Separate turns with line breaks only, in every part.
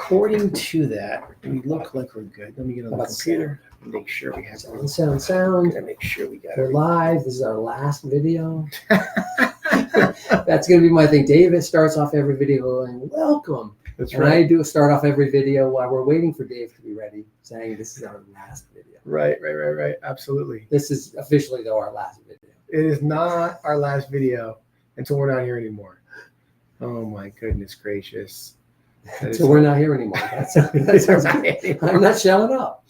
according to that, we look like we're good. Let me get on the computer. Make sure we have
sound.
Make sure we got
it. We're live. This is our last video. That's going to be my thing. David starts off every video going, welcome.
That's
and
right.
I do start off every video while we're waiting for Dave to be ready, saying this is our last video.
Right. Absolutely.
This is officially, though, our last video.
It is not our last video until we're not here anymore. Oh, my goodness gracious.
So we're not here anymore. That's I'm not showing up.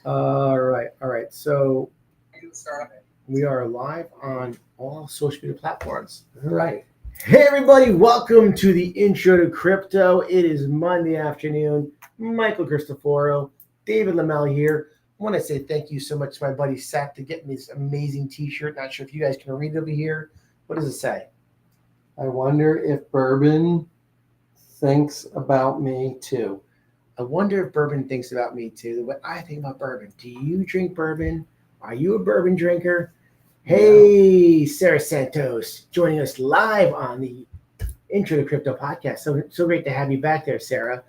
All
right. So we are live on all social media platforms.
All right.
Hey, everybody. Welcome to the Intro to Crypto. It is Monday afternoon. Michael Cristoforo, David Lamel here. I want to say thank you so much to my buddy Seth to get me this amazing t-shirt. Not sure if you guys can read it over here. What does it say?
I wonder if bourbon thinks about me too.
I wonder if bourbon thinks about me too. What I think about bourbon. Do you drink bourbon? Are you a bourbon drinker? Hey, Sarah Santos, joining us live on the Intro to Crypto podcast. So great to have you back there, Sarah.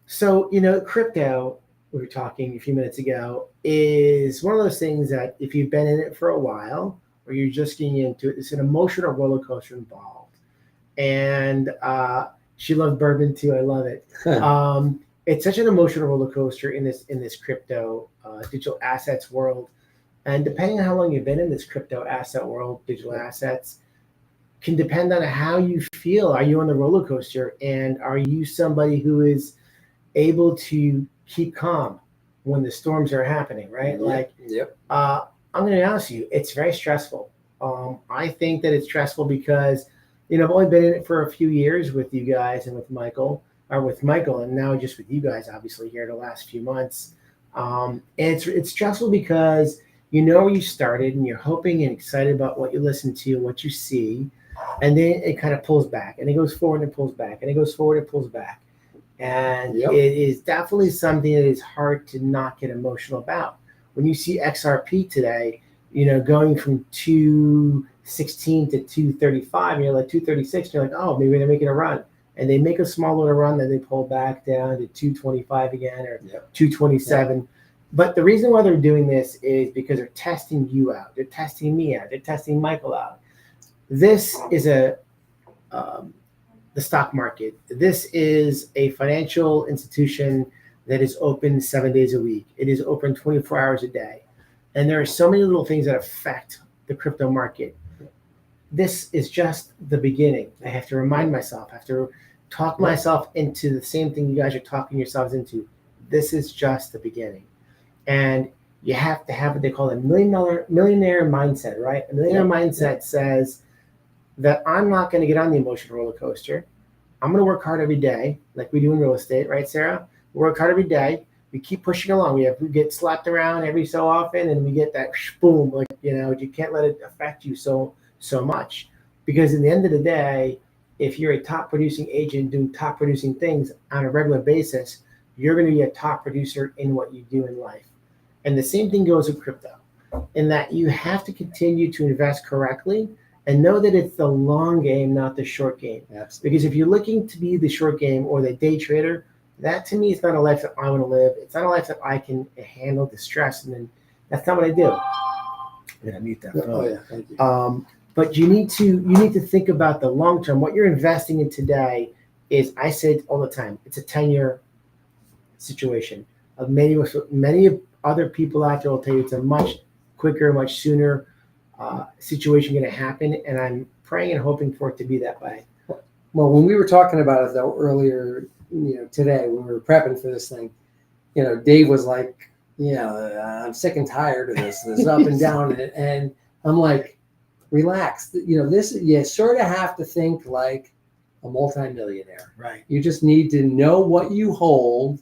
Crypto, we were talking a few minutes ago, is one of those things that if you've been in it for a while or you're just getting into it, it's an emotional roller coaster involved. And she loved bourbon too. I love it. It's such an emotional roller coaster in this crypto digital assets world. And depending on how long you've been in this crypto asset world, digital assets can depend on how you feel. Are you on the roller coaster? And are you somebody who is able to keep calm when the storms are happening, right? I'm going to be honest with you, it's very stressful. I think that it's stressful because I've only been in it for a few years with you guys and with Michael, and now just with you guys, obviously, here the last few months. And it's stressful because you know where you started and you're hoping and excited about what you listen to, what you see, and then it kind of pulls back, and it goes forward and pulls back, and it goes forward and pulls back. And It is definitely something that is hard to not get emotional about. When you see XRP today, going from 216 to 235, and you're like 236, and you're like, oh, maybe they're making a run. And they make a small little run, then they pull back down to 225 again or 227. Yep. But the reason why they're doing this is because they're testing you out. They're testing me out. They're testing Michael out. This is the stock market. This is a financial institution that is open 7 days a week. It is open 24 hours a day. And there are so many little things that affect the crypto market. This is just the beginning. I have to remind myself, I have to talk myself into the same thing you guys are talking yourselves into. This is just the beginning. And you have to have what they call a millionaire mindset, right? A millionaire mindset says that I'm not going to get on the emotional roller coaster. I'm going to work hard every day, like we do in real estate, right, Sarah? We work hard every day. We keep pushing along. We get slapped around every so often, and we get that boom, you can't let it affect you so much. Because in the end of the day, if you're a top producing agent doing top producing things on a regular basis, you're going to be a top producer in what you do in life. And the same thing goes with crypto, in that you have to continue to invest correctly and know that it's the long game, not the short game.
Absolutely.
Because if you're looking to be the short game or the day trader, that to me is not a life that I want to live. It's not a life that I can handle the stress. And then that's not what I do. I'm going to mute that phone.
Oh, yeah. Thank you.
But you need to think about the long term. What you're investing in today is, I say it all the time, it's a 10-year situation. Many other people out there will tell you it's a much quicker, much sooner situation going to happen, and I'm praying and hoping for it to be that way.
Well, when we were talking about it though earlier, today when we were prepping for this thing, Dave was like, I'm sick and tired of this up and down, and I'm like, relax. This, you sort of have to think like a multimillionaire.
Right.
You just need to know what you hold.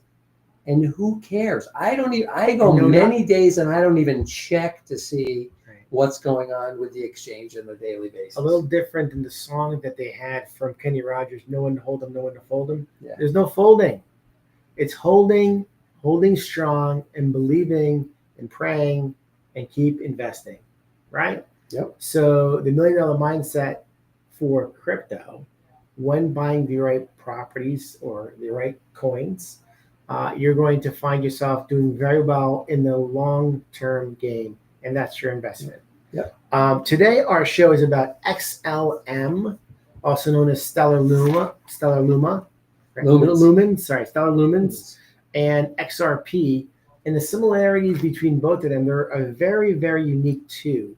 And who cares? I go many days and I don't even check to see what's going on with the exchange on a daily basis.
A little different than the song that they had from Kenny Rogers, no one to hold them, no one to fold them.
Yeah.
There's no folding. It's holding strong and believing and praying and keep investing, right?
Yep.
So the $1 million mindset for crypto when buying the right properties or the right coins, you're going to find yourself doing very well in the long-term game, and that's your investment.
Yep.
Today, our show is about XLM, also known as Stellar Luma, right?
Lumens.
Stellar Lumens, and XRP. And the similarities between both of them, they're a very, very unique two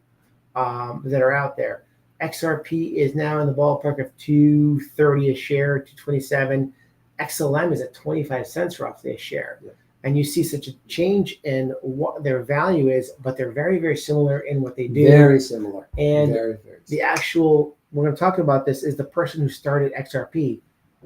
that are out there. XRP is now in the ballpark of 230 a share, 227. XLM is at 25 cents roughly a share.
Yeah.
And you see such a change in what their value is, but they're very, very similar in what they do.
Very similar.
And
very, very
the actual, we're going to talk about this, is the person who started XRP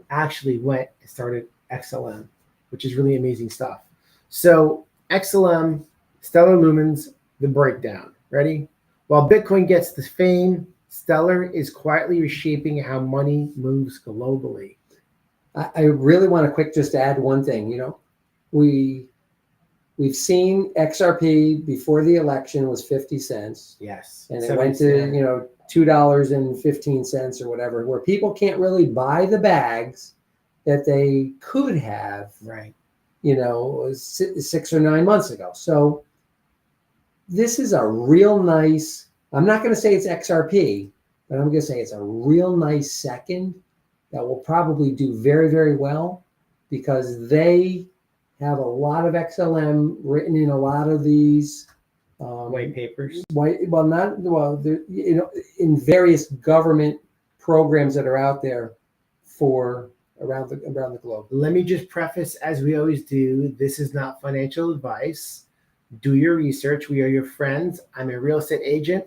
actually went and started XLM, which is really amazing stuff. So XLM, Stellar Lumens, the breakdown. Ready? While Bitcoin gets the fame, Stellar is quietly reshaping how money moves globally.
I really want to just add one thing. You know, we've seen XRP before the election was 50 cents.
Yes.
And it went to, you know, $2.15 or whatever, where people can't really buy the bags that they could have,
right,
you know, 6 or 9 months ago. So this is a real nice, I'm not going to say it's XRP, but I'm going to say it's a real nice second that will probably do very, very well, because they have a lot of XLM written in a lot of these
white papers.
You know, in various government programs that are out there for around the globe.
Let me just preface, as we always do, this is not financial advice. Do your research. We are your friends. I'm a real estate agent.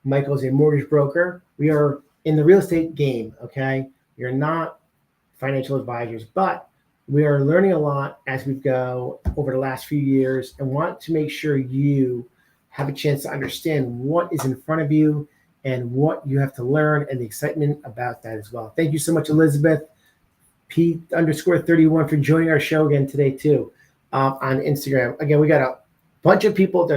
Michael's a mortgage broker. We are in the real estate game, okay? You're not financial advisors, but we are learning a lot as we go over the last few years, and want to make sure you have a chance to understand what is in front of you and what you have to learn, and the excitement about that as well. Thank you so much, Elizabeth P_31, for joining our show again today too, on Instagram. Again, we got a bunch of people.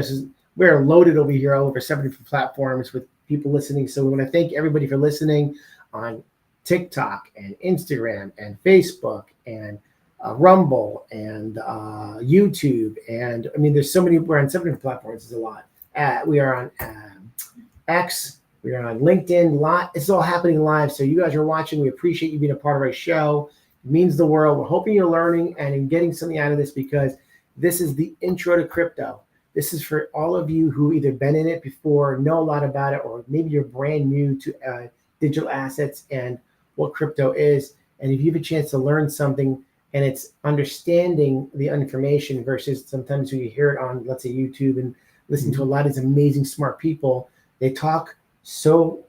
We're loaded over here, all over 7 different platforms with people listening. So we want to thank everybody for listening on TikTok and Instagram and Facebook and Rumble and YouTube. And I mean, there's so many. We're on 7 different platforms. It's a lot. We are on X. We are on LinkedIn. It's all happening live. So you guys are watching. We appreciate you being a part of our show. It means the world. We're hoping you're learning and getting something out of this, because this is the intro to crypto. This is for all of you who either been in it before, know a lot about it, or maybe you're brand new to digital assets and what crypto is. And if you have a chance to learn something, and it's understanding the information versus sometimes when you hear it on, let's say, YouTube, and listen to a lot of these amazing, smart people, they talk so,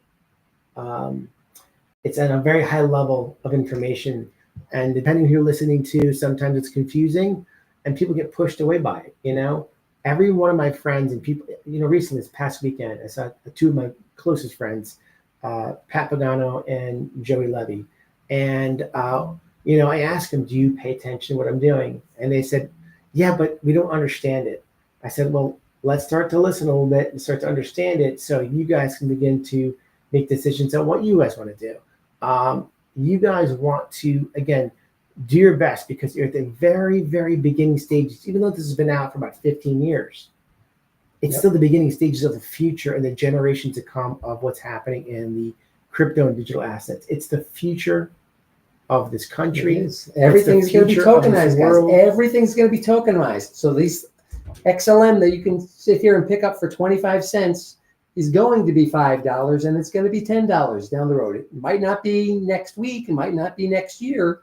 it's at a very high level of information. And depending who you're listening to, sometimes it's confusing and people get pushed away by it, you know? Every one of my friends and people, you know, recently, this past weekend, I saw 2 of my closest friends, Pat Pagano and Joey Levy. And, you know, I asked them, do you pay attention to what I'm doing? And they said, yeah, but we don't understand it. I said, well, let's start to listen a little bit and start to understand it, so you guys can begin to make decisions on what you guys want to do. You guys want to, again, do your best, because you're at the very, very beginning stages. Even though this has been out for about 15 years, it's still the beginning stages of the future and the generation to come of what's happening in the crypto and digital assets. It's the future of this country.
Everything's going to be tokenized, guys. Everything's going to be tokenized. So these XLM that you can sit here and pick up for 25 cents is going to be $5, and it's going to be $10 down the road. It might not be next week, it might not be next year,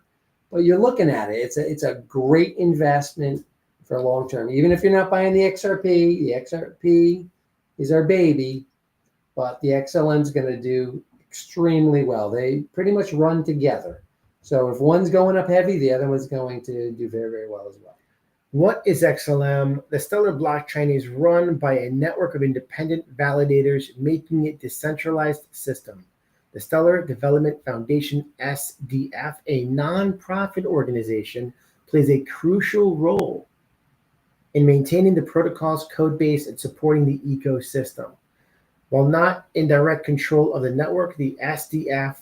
but you're looking at it. It's a great investment for long term. Even if you're not buying the XRP is our baby, but the XLM is going to do extremely well. They pretty much run together. So if one's going up heavy, the other one's going to do very, very well as well.
What is XLM? The Stellar blockchain is run by a network of independent validators, making it a decentralized system. The Stellar Development Foundation, SDF, a nonprofit organization, plays a crucial role in maintaining the protocol's code base and supporting the ecosystem. While not in direct control of the network, the SDF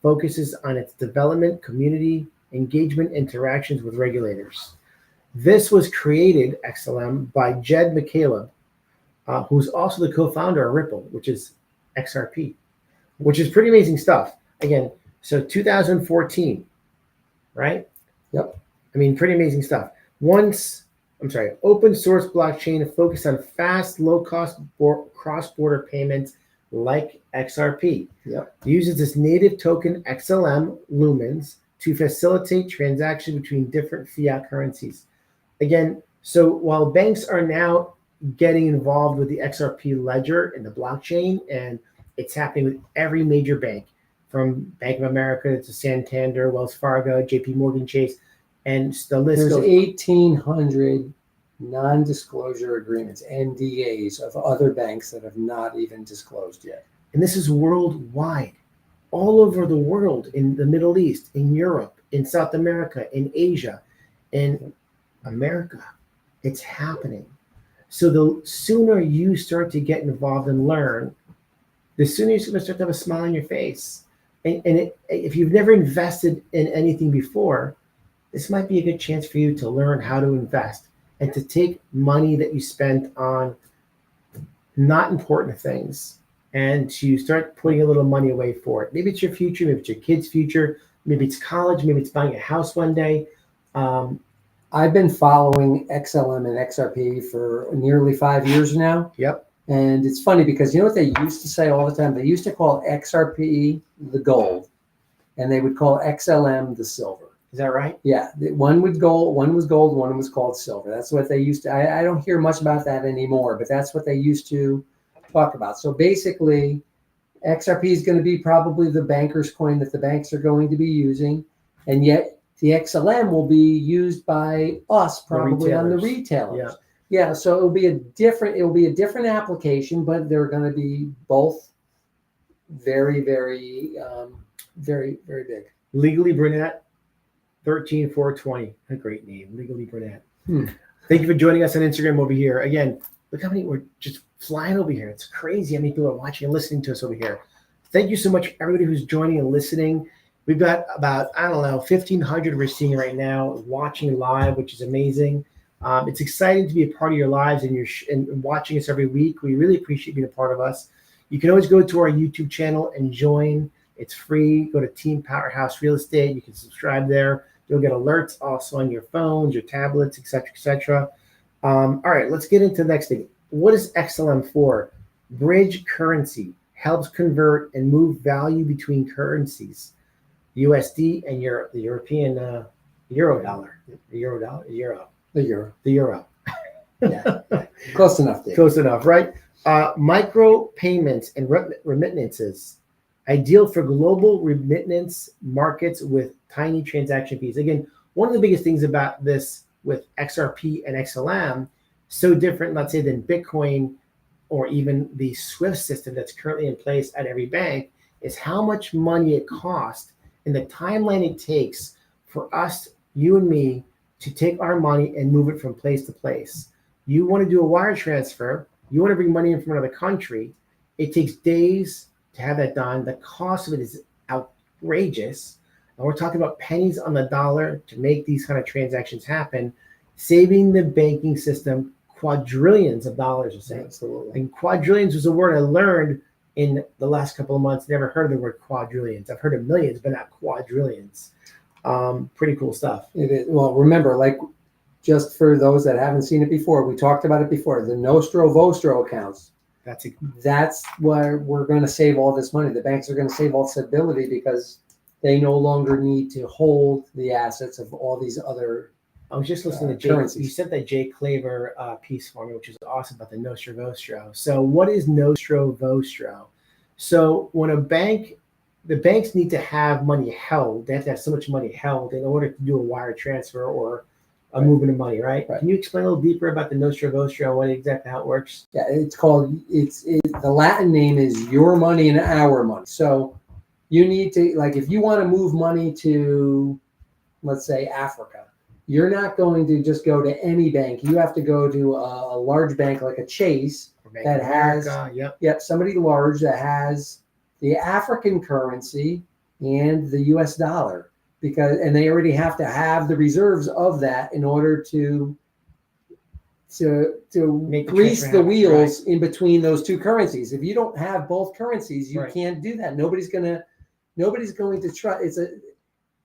focuses on its development, community engagement, interactions with regulators. This was created, XLM, by Jed McCaleb, who's also the co-founder of Ripple, which is XRP, which is pretty amazing stuff. Again, so 2014, right?
Yep.
I mean, pretty amazing stuff. Open source blockchain focused on fast, low-cost cross-border payments like XRP.
Yep.
It uses this native token XLM lumens to facilitate transactions between different fiat currencies. Again, so while banks are now getting involved with the XRP ledger and the blockchain, and it's happening with every major bank, from Bank of America to Santander, Wells Fargo, JP Morgan Chase, and the list
There's
goes.
1,800 non-disclosure agreements, NDAs, of other banks that have not even disclosed yet.
And this is worldwide, all over the world, in the Middle East, in Europe, in South America, in Asia, in America. It's happening. So the sooner you start to get involved and learn, the sooner you're going to start to have a smile on your face. And if you've never invested in anything before, this might be a good chance for you to learn how to invest and to take money that you spent on not important things and to start putting a little money away for it. Maybe it's your future, maybe it's your kid's future, maybe it's college, maybe it's buying a house one day.
I've been following XLM and XRP for nearly 5 years now.
Yep.
And it's funny because you know what they used to say all the time? They used to call XRP the gold, and they would call XLM the silver.
Is that right?
Yeah, one was gold, one was called silver. That's what they used to. I don't hear much about that anymore, but that's what they used to talk about. So basically, XRP is going to be probably the banker's coin that the banks are going to be using, and yet the XLM will be used by us probably on the retailers. Yeah. So it'll be a different application, but they're going to be both very, very, very, very big.
Legally Brunette, 13420. A great name, Legally Brunette. Thank you for joining us on Instagram over here. Again, look how many we're just flying over here. It's crazy how many people are watching and listening to us over here. Thank you so much, everybody who's joining and listening. We've got about, 1,500 we're seeing right now watching live, which is amazing. It's exciting to be a part of your lives and and watching us every week. We really appreciate being a part of us. You can always go to our YouTube channel and join. It's free. Go to Team Powerhouse Real Estate. You can subscribe there. You'll get alerts also on your phones, your tablets, etc., etc. All right, let's get into the next thing. What is XLM for? Bridge currency, helps convert and move value between currencies. USD and the European euro dollar. The euro.
Yeah. Close enough, Dave.
Close enough, right? Micro payments and remittances, ideal for global remittance markets with tiny transaction fees. Again, one of the biggest things about this with XRP and XLM, so different, let's say, than Bitcoin or even the SWIFT system that's currently in place at every bank, is how much money it costs and the timeline it takes for us, you and me, to take our money and move it from place to place. You want to do a wire transfer, you want to bring money in from another country, it takes days to have that done. The cost of it is outrageous. And we're talking about pennies on the dollar to make these kind of transactions happen, saving the banking system quadrillions of dollars a second.
Absolutely.
And quadrillions was a word I learned in the last couple of months. Never heard of the word quadrillions. I've heard of millions, but not quadrillions. Pretty cool stuff.
It is. Well, remember, like, just for those that haven't seen it before, we talked about it before, the Nostro Vostro accounts. That's where we're going to save all this money. The banks are going to save all this ability because they no longer need to hold the assets of all these other
I was just listening to Jay.
currencies.
You sent that Jay Claver piece for me, which is awesome, about the Nostro Vostro. So what is Nostro Vostro? So when the banks need to have money held. They have to have so much money held in order to do a wire transfer or a movement of money, right? Can you explain a little deeper about the Nostro Vostro, what exactly how it works?
Yeah, the Latin name is your money and our money. So you need to, like, if you want to move money to, let's say, Africa, you're not going to just go to any bank. You have to go to a large bank like a Chase that has somebody large that has the African currency and the US dollar, and they already have to have the reserves of that in order to
Make the
grease
transfer
the
happen,
wheels in between those two currencies. If you don't have both currencies, you
Right.
can't do that. Nobody's going to try.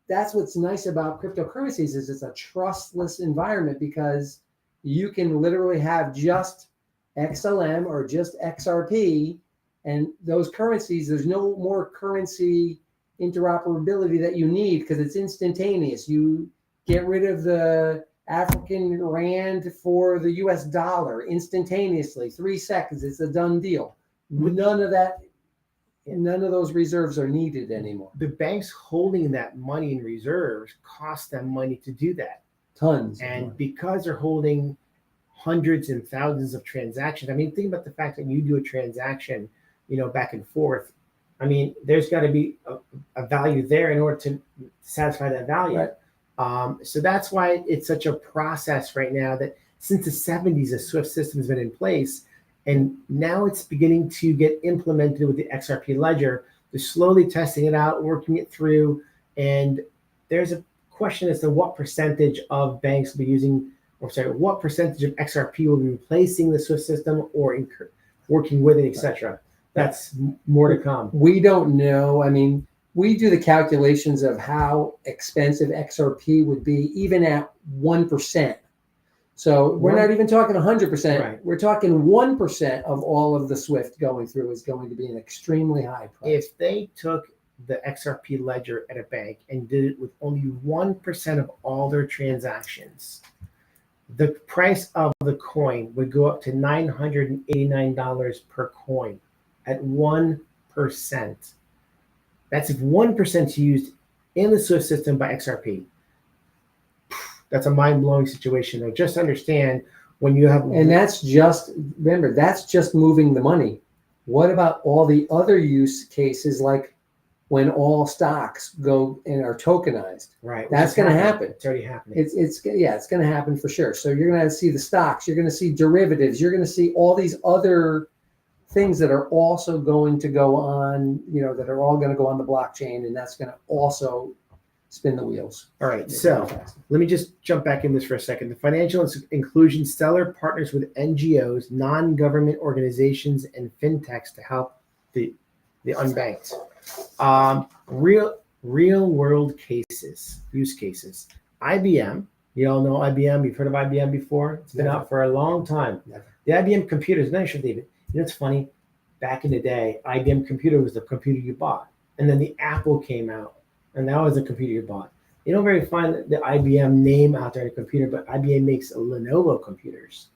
That's what's nice about cryptocurrencies is it's a trustless environment, because you can literally have just XLM or just XRP, and those currencies, there's no more currency interoperability that you need, because it's instantaneous. You get rid of the African rand for the US dollar instantaneously, 3 seconds, it's a done deal. None of those reserves are needed anymore.
The banks holding that money in reserves cost them money to do that.
Tons.
And because they're holding hundreds and thousands of transactions, I mean, think about the fact that you do a transaction, back and forth. I mean, there's got to be a value there in order to satisfy that value.
Right.
So that's why it's such a process right now, that since the 70s, the SWIFT system has been in place, and now it's beginning to get implemented with the XRP ledger. They're slowly testing it out, working it through, and there's a question as to what percentage of banks will be using, what percentage of XRP will be replacing the SWIFT system or working with it, etc. That's more to come.
We don't know. I mean, we do the calculations of how expensive XRP would be even at 1%. So we're not even talking 100%.
Right.
We're talking 1% of all of the SWIFT going through is going to be an extremely high price.
If they took the XRP ledger at a bank and did it with only 1% of all their transactions, the price of the coin would go up to $989 per coin at 1%. That's if 1% is used in the SWIFT system by XRP. That's a mind-blowing situation. Now, just understand when you have...
And that's just moving the money. What about all the other use cases, like when all stocks go and are tokenized?
Right.
That's going to happen.
It's already happening.
It's going to happen for sure. So you're going to see the stocks, you're going to see derivatives, you're going to see all these other things that are also going to go on, that are all going to go on the blockchain, and that's going to also spin the wheels.
All right, so let me just jump back in this for a second. The financial inclusion Stellar partners with NGOs, non-government organizations, and fintechs to help the unbanked. Real world use cases. IBM, you all know IBM. You've heard of IBM before. It's been out for a long time.
Never.
The IBM computers. Then I should leave it. It's funny. Back in the day, IBM computer was the computer you bought, and then the Apple came out. And that was the computer you bought. You don't very find the IBM name out there in a computer, but IBM makes Lenovo computers.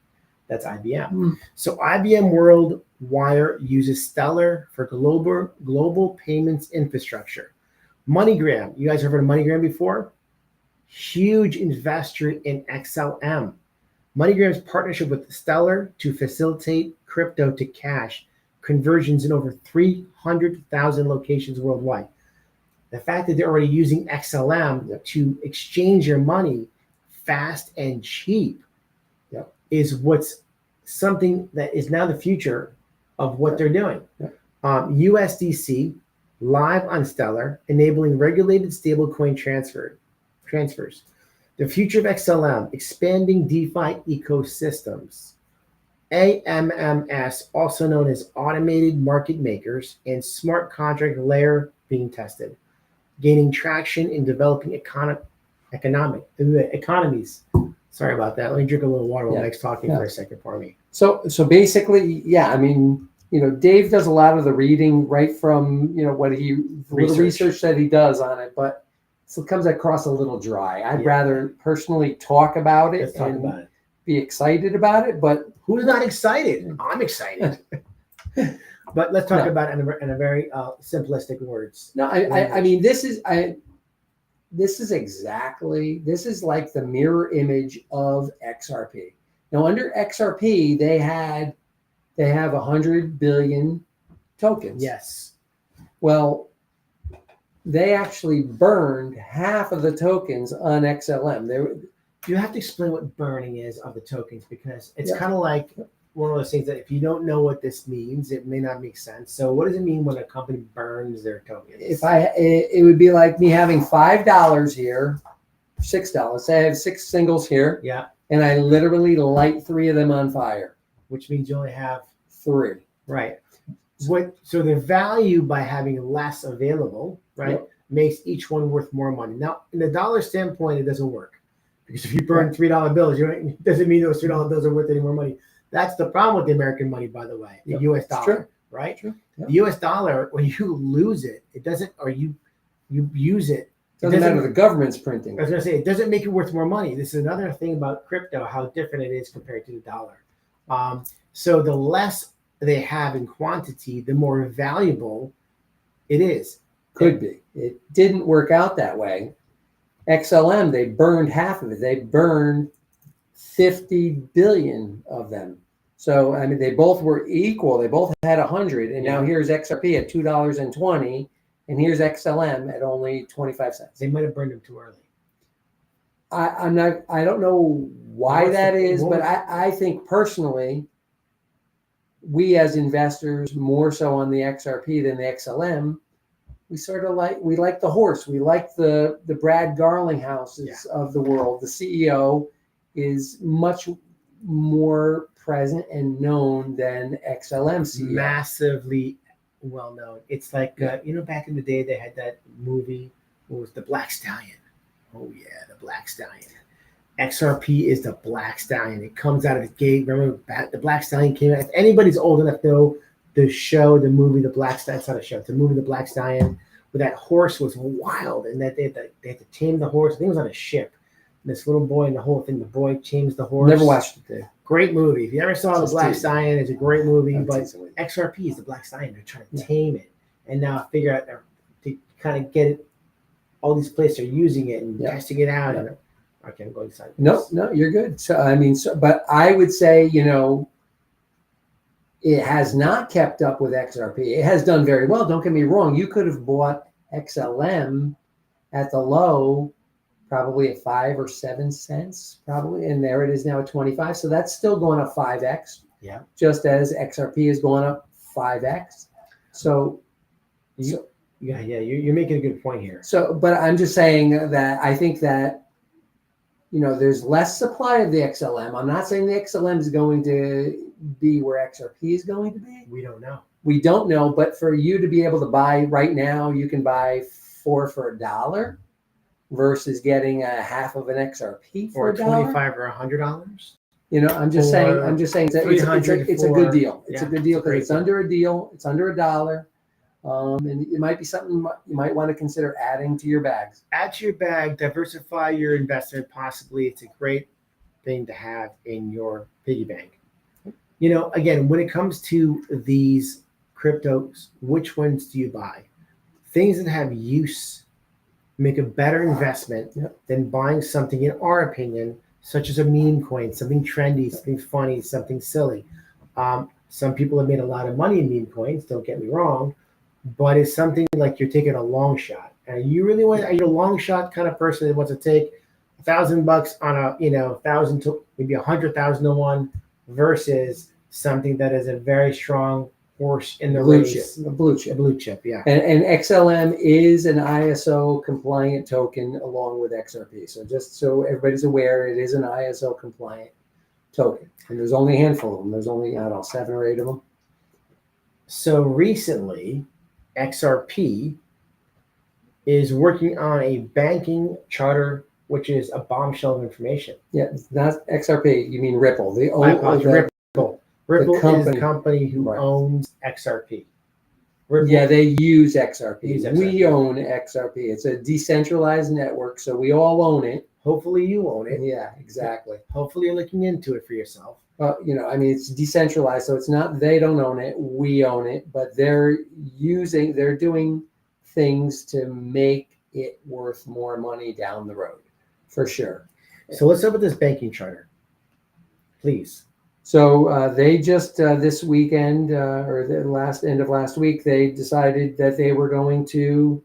That's IBM. So IBM WorldWire uses Stellar for global payments infrastructure. MoneyGram, you guys have heard of MoneyGram before? Huge investor in XLM. MoneyGram's partnership with Stellar to facilitate crypto to cash conversions in over 300,000 locations worldwide. The fact that they're already using XLM to exchange your money fast and cheap is what's something that is now the future of what they're doing. USDC live on Stellar, enabling regulated stablecoin transfers. The future of XLM, expanding DeFi ecosystems. AMMS, also known as automated market makers, and smart contract layer being tested, gaining traction in developing economies. Sorry about that. Let me drink a little water while Mike's talking for a second for me.
So basically, I mean, Dave does a lot of the reading right from, what research that he does on it, but it comes across a little dry. I'd rather personally talk about it and be excited about it, but
who's not excited? I'm excited. But let's talk about it in a very simplistic words.
No, I mean, this is like the mirror image of XRP. Now, under XRP, they have 100 billion tokens.
Yes.
Well, they actually burned half of the tokens on XLM.
You have to explain what burning is of the tokens, because it's kind of like one of those things that if you don't know what this means, it may not make sense. So what does it mean when a company burns their tokens?
It would be like me having $5 here, $6. Say I have 6 singles here,
Yeah,
and I literally light 3 of them on fire.
which means you only have
3.
right. So the value by having less available, right,
Yep.
makes each one worth more money. Now, in the dollar standpoint, it doesn't work because if you burn $3 bills, it doesn't mean those $3 bills are worth any more money. That's the problem with the American money, by the way, the
Yep.
U.S.
It's
dollar,
true.
right?
True. Yep.
The U.S. dollar, when you lose it, it doesn't, or you use it.
Doesn't matter the government's printing.
I was going to say, it doesn't make it worth more money. This is another thing about crypto, how different it is compared to the dollar. So the less they have in quantity, the more valuable it is.
Could be. It didn't work out that way. XLM, they burned half of it. They burned 50 billion of them. So, I mean, they both were equal. They both had 100. And now here's XRP at $2.20. And here's XLM at only 25 cents.
They might have burned them too early.
I don't know why that is, but I think personally, we as investors, more so on the XRP than the XLM, we like the horse. We like the Brad Garlinghouses of the world. The CEO is much more present and known than XLM CEO.
Massively well known. It's like back in the day they had that movie. What was The Black Stallion? Oh yeah, The Black Stallion. XRP is the Black Stallion. It comes out of the gate. Remember, the Black Stallion came out. If anybody's old enough to know the movie, The Black Stallion. It's not a show. It's a movie, The Black Stallion, where that horse was wild, and that they had to tame the horse. I think it was on a ship. And this little boy and the whole thing. The boy tames the horse.
Never watched it. Dude.
Great movie. If you ever saw The Black Stallion, it's a great movie. But XRP is the Black Stallion. They're trying to tame it, and now figure out to kind of get it. All these places are using it and testing it out. And okay, I'm going inside.
No, you're good. So I mean, but I would say, it has not kept up with XRP. It has done very well. Don't get me wrong. You could have bought XLM at the low, probably at 5 or 7 cents, probably, and there it is now at 25. So that's still going up 5x.
Yeah.
Just as XRP is going up 5x. So.
You're making a good point here.
So, but I'm just saying that I think that, there's less supply of the XLM. I'm not saying the XLM is going to be where XRP is going to be.
We don't know.
We don't know, but for you to be able to buy right now, you can buy 4 for $1 versus getting a half of an XRP for $1.
$25 or $100.
I'm just saying it's a good deal. It's a good deal because it's under a deal. It's under $1. And it might be something you might want to consider adding to your bags.
Add to your bag, diversify your investment. Possibly, it's a great thing to have in your piggy bank. Again, when it comes to these cryptos, which ones do you buy? Things that have use make a better investment than buying something, in our opinion, such as a meme coin, something trendy, something funny, something silly. Some people have made a lot of money in meme coins, don't get me wrong, but it's something like you're taking a long shot. And you really are you a long shot kind of person that wants to take $1,000 on a, 1,000 to maybe 100,000 to one versus something that is a very strong horse in the race.
A blue chip,
yeah.
And XLM is an ISO compliant token along with XRP. So just so everybody's aware, it is an ISO compliant token. And there's only a handful of them. There's only, 7 or 8 of them.
So recently, XRP is working on a banking charter, which is a bombshell of information.
Yeah, it's not XRP. You mean Ripple?
Ripple is the company who owns XRP.
Ripple, they use XRP. We own XRP. It's a decentralized network, so we all own it.
Hopefully you own it.
Yeah, exactly.
Hopefully you're looking into it for yourself.
It's decentralized, so it's not they don't own it, we own it, but they're doing things to make it worth more money down the road, for sure.
So let's start with this banking charter, please.
So they just this weekend or the end of last week, they decided that they were going to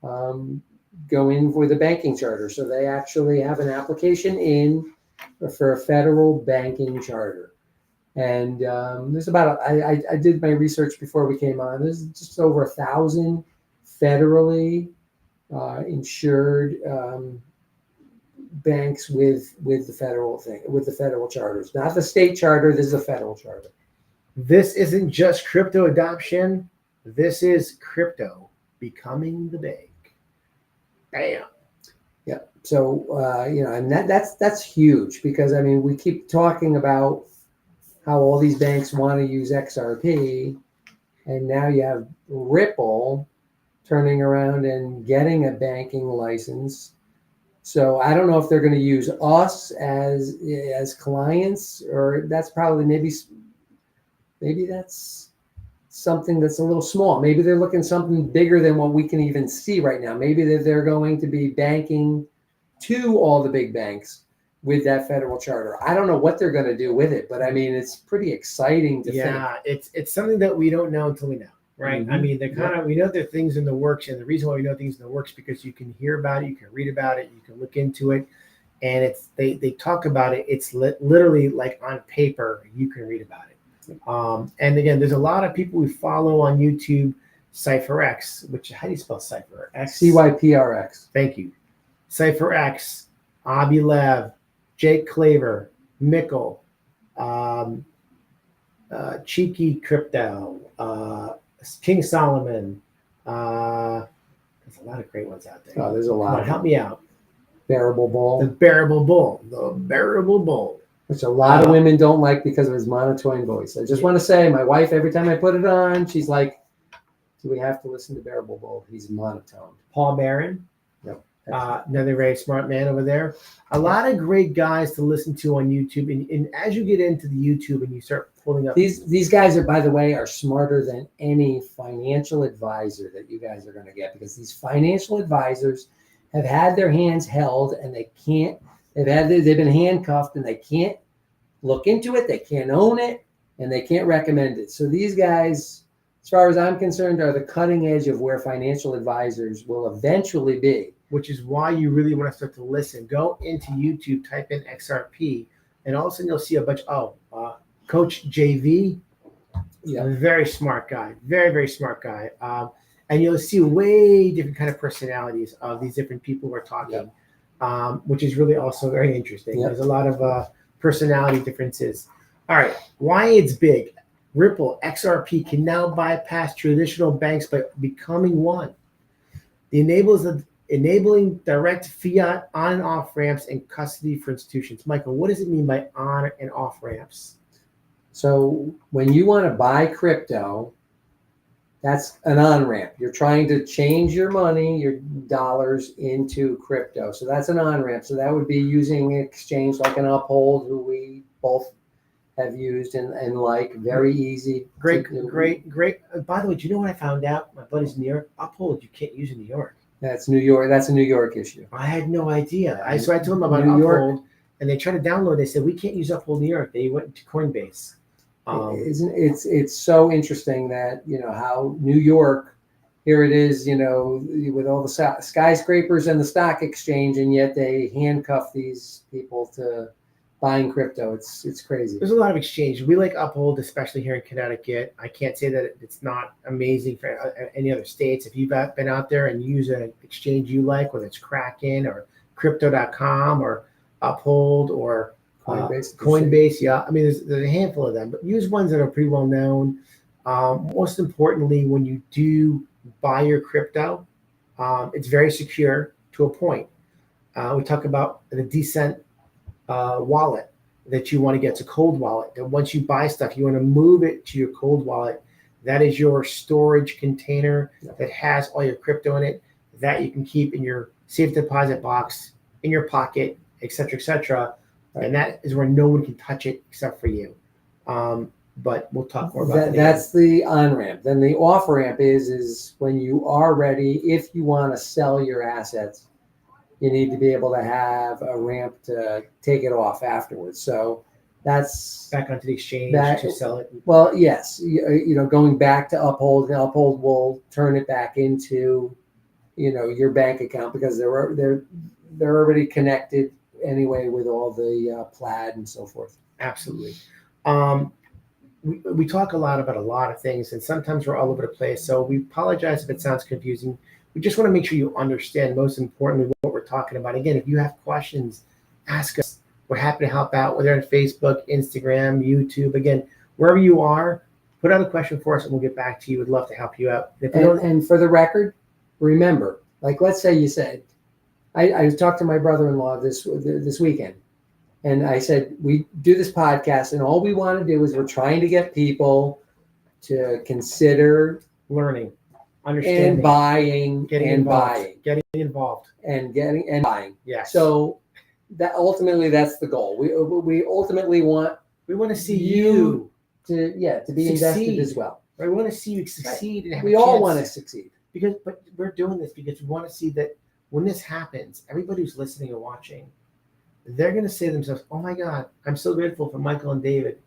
go in for the banking charter. So they actually have an application in for a federal banking charter. And there's about I did my research before we came on. There's just over 1,000 federally insured banks with the federal thing, with the federal charters, not the state charter. This is a federal charter.
This isn't just crypto adoption. This is crypto becoming the bank. Bam.
Yeah. So and that's huge, because I mean, we keep talking about how all these banks want to use XRP, and now you have Ripple turning around and getting a banking license. So I don't know if they're going to use us as clients, or that's probably maybe that's something that's a little small. Maybe they're looking something bigger than what we can even see right now. Maybe they're going to be banking to all the big banks with that federal charter. I don't know what they're going to do with it, but I mean, it's pretty exciting to think.
Yeah, it's something that we don't know until we know, right?
Mhm.
I mean, they're kind of, we know there are things in the works, and the reason why we know things in the works because you can hear about it, you can read about it, you can look into it, and it's they talk about it. It's literally like on paper, you can read about it. And again, there's a lot of people we follow on YouTube, CypherX, which, how do you spell Cypher? X
CYPRX.
Thank you. CypherX, Abilev, Jake Claver, Mickle, Cheeky Crypto, King Solomon. There's a lot of great ones out there.
Oh, there's a lot.
Come on, help me out.
Bearable Bull.
The Bearable Bull. The Bearable Bull.
Which a lot of women don't like because of his monotone voice. I just want to say, my wife, every time I put it on, she's like, do we have to listen to Bearable Bull? He's monotone.
Paul Barron.
Yep.
Another very smart man over there. A lot of great guys to listen to on YouTube. And as you get into the YouTube and you start pulling up.
These guys are, by the way, are smarter than any financial advisor that you guys are going to get, because these financial advisors have had their hands held and they can't. They've been handcuffed and they can't look into it, they can't own it, and they can't recommend it. So these guys, as far as I'm concerned, are the cutting edge of where financial advisors will eventually be.
Which is why you really want to start to listen. Go into YouTube, type in XRP, and all of a sudden you'll see a bunch. Coach JV, a very smart guy, very, very smart guy. And you'll see way different kind of personalities of these different people who are talking. Which is really also very interesting. There's a lot of personality differences. All right, why it's big. Ripple, XRP can now bypass traditional banks by becoming one. Enabling direct fiat on and off ramps and custody for institutions. Michael, what does it mean by on and off ramps?
So when you want to buy crypto, that's an on-ramp. You're trying to change your money, your dollars, into crypto. So that's an on-ramp. So that would be using an exchange like an Uphold, who we both have used and like. Very easy.
Great. By the way, do you know what I found out? My buddy's in New York. Uphold, you can't use in New York.
That's New York. That's a New York issue.
I had no idea. So I told them about
New York,
Uphold, and they tried to download. They said, we can't use Uphold New York. They went to Coinbase.
It's so interesting that, how New York, here it is, with all the skyscrapers and the stock exchange, and yet they handcuff these people to buying crypto. It's crazy.
There's a lot of exchange. We like Uphold, especially here in Connecticut. I can't say that it's not amazing for any other states. If you've been out there and use an exchange you like, whether it's Kraken or Crypto.com or Uphold or Coinbase, yeah. I mean, there's a handful of them, but use ones that are pretty well known. Most importantly, when you do buy your crypto, it's very secure to a point. We talk about the Decent wallet that you want to get. It's a cold wallet. And once you buy stuff, you want to move it to your cold wallet. That is your storage container that has all your crypto in it, that you can keep in your safe deposit box, in your pocket, et cetera, et cetera. And that is where no one can touch it except for you. But we'll talk more about that.
That's the on-ramp. Then the off-ramp is when you are ready, if you want to sell your assets, you need to be able to have a ramp to take it off afterwards. So that's
back onto the exchange to sell it.
Well, yes, going back to Uphold, the Uphold will turn it back into, your bank account, because they're already connected anyway with all the Plaid and so forth.
Absolutely. we talk a lot about a lot of things, and sometimes we're all over the place. So we apologize if it sounds confusing. We just want to make sure you understand, most importantly, what we're talking about. Again, if you have questions, ask us. We're happy to help out, whether on Facebook, Instagram, YouTube. Again, wherever you are, put out a question for us, and we'll get back to you. We'd love to help you out. If you don't,
And for the record, remember, like let's say you said, I talked to my brother-in-law this weekend, and I said we do this podcast, and all we want to do is we're trying to get people to consider
learning, understanding,
and buying,
getting
and
involved,
buying,
getting involved,
and getting and buying.
yes.
So that ultimately that's the goal. We ultimately want
we want to see you
to be invested
succeed
as well.
Right? We want to see you succeed, and have
We
a
all
chance.
want to succeed.
But we're doing this because we want to see that when this happens, everybody who's listening or watching, they're going to say to themselves, "Oh my God, I'm so grateful for Michael and David.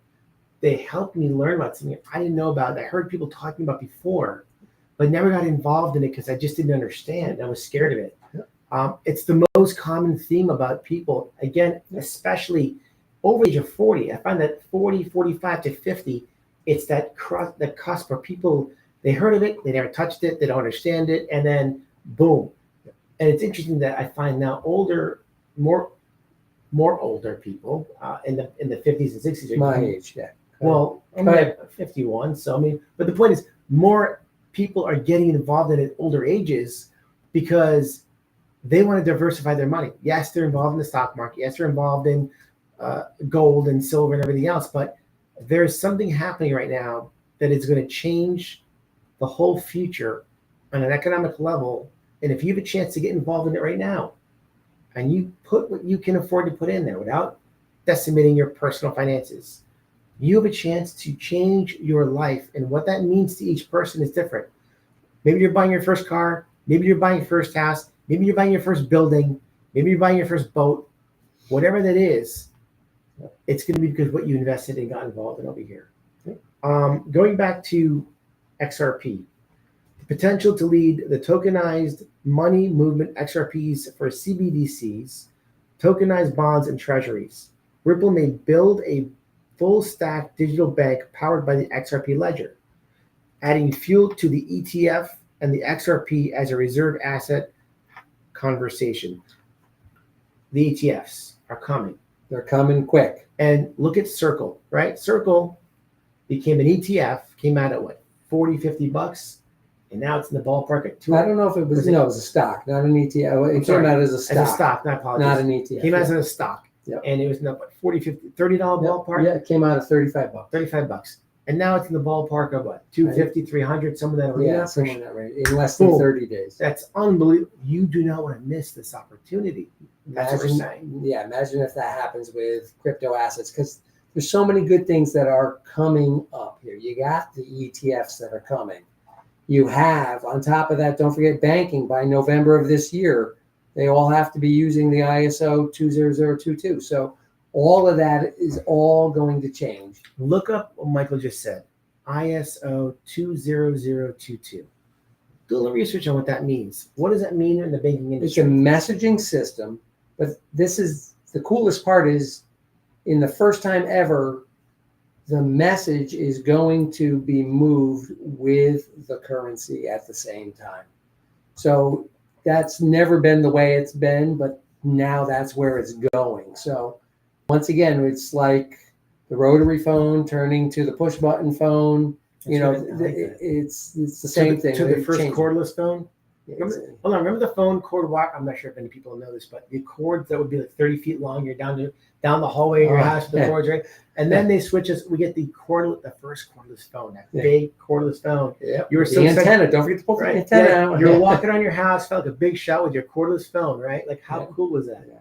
They helped me learn about something I didn't know about. I heard people talking about before, but never got involved in it because I just didn't understand. I was scared of it." It's the most common theme about people, again, especially over the age of 40. I find that 40, 45 to 50, it's that cusp where people, they heard of it, they never touched it, they don't understand it, and then boom. And it's interesting that I find now more older people in the 50s and 60s.
My age, yeah.
Well, I'm at 51, so I mean, but the point is, more people are getting involved in it at older ages because they want to diversify their money. Yes, they're involved in the stock market. Yes, they're involved in gold and silver and everything else. But there's something happening right now that is going to change the whole future on an economic level. And if you have a chance to get involved in it right now, and you put what you can afford to put in there without decimating your personal finances, you have a chance to change your life. And what that means to each person is different. Maybe you're buying your first car. Maybe you're buying your first house. Maybe you're buying your first building. Maybe you're buying your first boat. Whatever that is, it's going to be because of what you invested and got involved in over here. Going back to XRP, the potential to lead the tokenized money movement XRPs for CBDCs, tokenized bonds, and treasuries. Ripple may build a full stack digital bank powered by the XRP ledger, adding fuel to the ETF and the XRP as a reserve asset conversation. The ETFs are coming.
They're coming quick.
And look at Circle, right? Circle became an ETF, came out at what, 40, 50 bucks? And now it's in the ballpark at $2.
I don't know if it was, it was a stock, not an ETF. It came out as a stock.
As a stock, not apologies.
Not an ETF.
Came out as a stock.
Yep.
And it was in the what, $40, $50, $30 ballpark?
Yeah, it came out at $35.
$35. And now it's in the ballpark of what, 250, 300, some of that arena?
Yeah, somewhere in that range, in less than 30 days.
That's unbelievable. You do not want to miss this opportunity. That's what we're saying.
Yeah, imagine if that happens with crypto assets, because there's so many good things that are coming up here. You got the ETFs that are coming. You have, on top of that, don't forget banking. By November of this year, they all have to be using the ISO 20022. So all of that is all going to change.
Look up what Michael just said, ISO 20022. Do a little research on what that means. What does that mean in the banking industry?
It's a messaging system, but this is the coolest part is in the first time ever, the message is going to be moved with the currency at the same time. So that's never been the way it's been, but now that's where it's going. So once again, it's like the rotary phone turning to the push button phone. It's the same thing.
To the first cordless phone?
Yeah,
Remember the phone cord wire? I'm not sure if any people know this, but the cords that would be like 30 feet long, you're down the hallway in your house with the cords, right? And then they switch us. We get the first cordless phone, that big cordless phone.
Yeah.
You were
the antenna. Don't forget to pull the antenna out.
You're walking on your house, felt like a big shot with your cordless phone, right? Like how cool was that?
Yeah.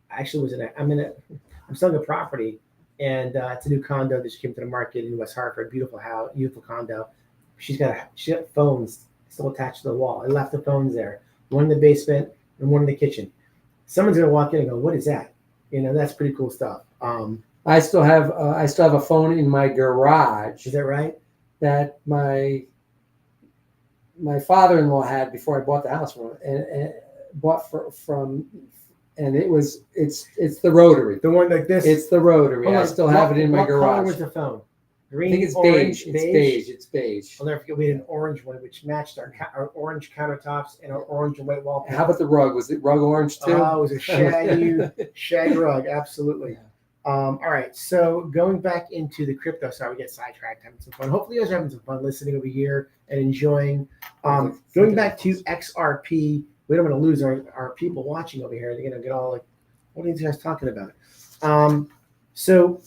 I actually I'm selling a property, and it's a new condo that just came to the market in West Hartford. Beautiful house, beautiful condo. She got phones still attached to the wall. I left the phones there, one in the basement and one in the kitchen. Someone's gonna walk in and go, "What is that?" That's pretty cool stuff.
I still have a phone in my garage.
Is that right?
That my father-in-law had before I bought the house from him, and bought from. And it's the rotary.
The one like this?
It's the rotary. I still have it in my garage.
What color was the phone? green,
I think it's
orange,
beige. It's beige. It's beige.
I'll never forget we had an orange one, which matched our orange countertops and our orange and white wallpaper.
How about the rug? Was it rug orange too?
Oh, it was a shag rug, absolutely.
Yeah.
All right, so going back into the crypto, sorry, we get sidetracked, having some fun. Hopefully, you guys are having some fun listening over here and enjoying. Going back to XRP, we don't want to lose our people watching over here. They're going to get all like, what are these guys talking about? So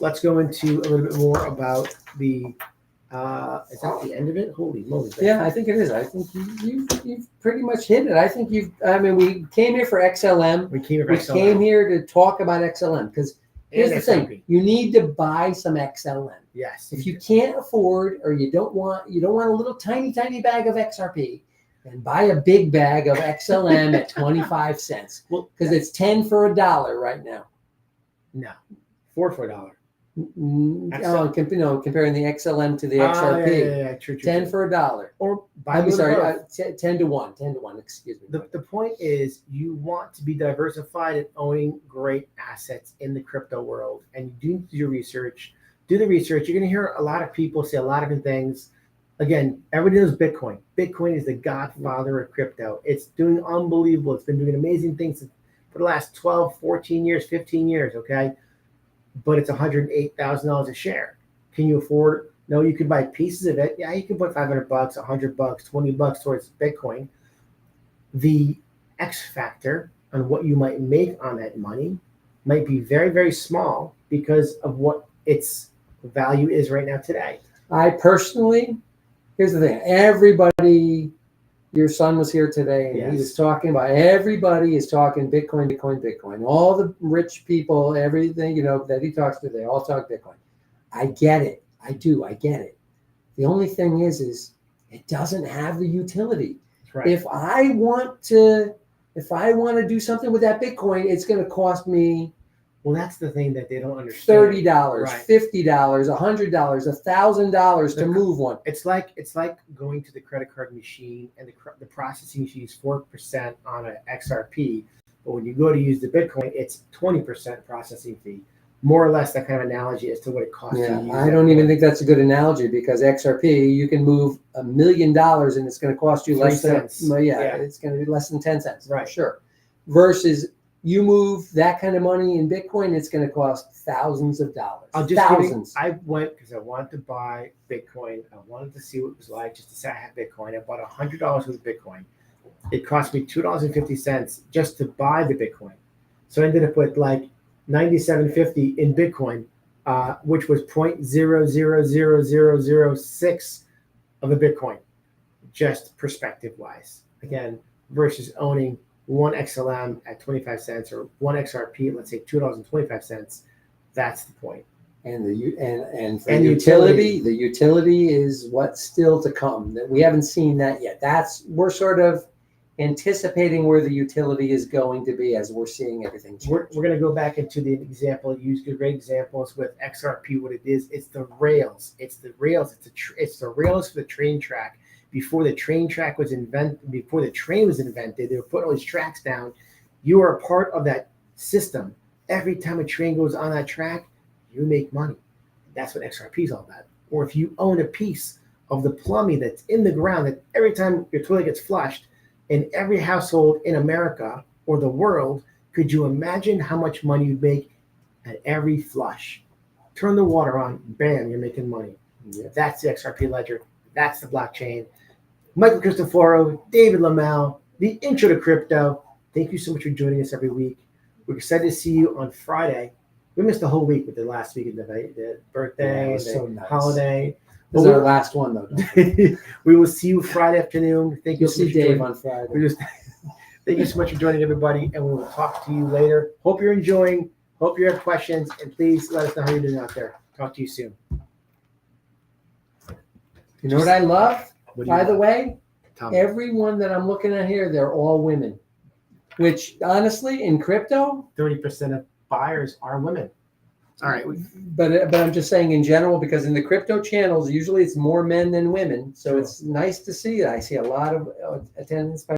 let's go into a little bit more about the. Is that the end of it? Holy moly!
Yeah, I think it is. I think you've pretty much hit it. I think I mean, we came here for XLM.
We came
here to talk about XLM because here's the thing: you need to buy some XLM.
Yes.
If you can't afford or you don't want a little tiny bag of XRP, then buy a big bag of XLM at 25 cents.
Well,
because it's 10 for $1 right now.
No, 4 for $1.
Comparing the XLM to the XRP.
Yeah, true.
10 for $1.
Or
I'm sorry, 10 to 1. 10 to 1, excuse me.
The point is you want to be diversified and owning great assets in the crypto world. And you do your research. Do the research. You're going to hear a lot of people say a lot of different things. Again, everybody knows Bitcoin. Bitcoin is the godfather of crypto. It's doing unbelievable. It's been doing amazing things for the last 12, 14 years, 15 years, okay? But it's $108,000 a share. Can you afford? No, you could buy pieces of it. Yeah, you can put $500, $100, $20 towards Bitcoin. The X factor on what you might make on that money might be very, very small because of what its value is right now today.
I personally, here's the thing. Everybody, your son was here today, and he was talking about, everybody is talking Bitcoin, Bitcoin, Bitcoin. All the rich people, everything, that he talks to, they all talk Bitcoin. I get it. I do. I get it. The only thing is it doesn't have the utility.
Right.
If I want to do something with that Bitcoin, it's going to cost me.
Well, that's the thing that they don't understand.
$30, $50, $100, $1,000 to move one.
It's like going to the credit card machine and the processing fee is 4% on an XRP, but when you go to use the Bitcoin, it's 20% processing fee. More or less that kind of analogy as to what it costs.
Yeah, I don't even think that's a good analogy because XRP, you can move $1 million and it's going to cost you less than it's going to be less than 10 cents.
Right.
For sure. Versus you move that kind of money in Bitcoin, it's going to cost thousands of dollars. Thousands.
I went because I wanted to buy Bitcoin. I wanted to see what it was like just to say I had Bitcoin. I bought $100 worth of Bitcoin. It cost me $2.50 just to buy the Bitcoin. So I ended up with like $97.50 in Bitcoin, which was 0.000006 of a Bitcoin, just perspective wise. Again, versus owning one XLM at 25 cents or one XRP at, let's say, $2.25. That's the point.
And the utility is what's still to come. That we haven't seen that yet. We're sort of anticipating where the utility is going to be as we're seeing everything change.
We're going to go back into the example. You used great examples with XRP. What it is, it's the rails. It's the rails. It's the rails for the train track. Before the train was invented, they were putting all these tracks down. You are a part of that system. Every time a train goes on that track, you make money. That's what XRP is all about. Or if you own a piece of the plumbing that's in the ground, that every time your toilet gets flushed in every household in America or the world, could you imagine how much money you'd make at every flush? Turn the water on, bam, you're making money. Yeah. That's the XRP ledger. That's the blockchain. Michael Cristoforo, David Lamel, the intro to crypto. Thank you so much for joining us every week. We're excited to see you on Friday. We missed the whole week with the last week of the birthday, holiday.
This is our last one, though.
We will see you Friday afternoon. Thank you.
You'll see Dave on Friday.
Thank you so much for joining, everybody, and we will talk to you later. Hope you're enjoying. Hope you have questions, and please let us know how you're doing out there. Talk to you soon.
You know what I love? By the way, everyone that I'm looking at here, they're all women. Which, honestly, in crypto,
30% of buyers are women. All right.
But I'm just saying in general, because in the crypto channels, usually it's more men than women. So it's nice to see that. I see a lot of attendance by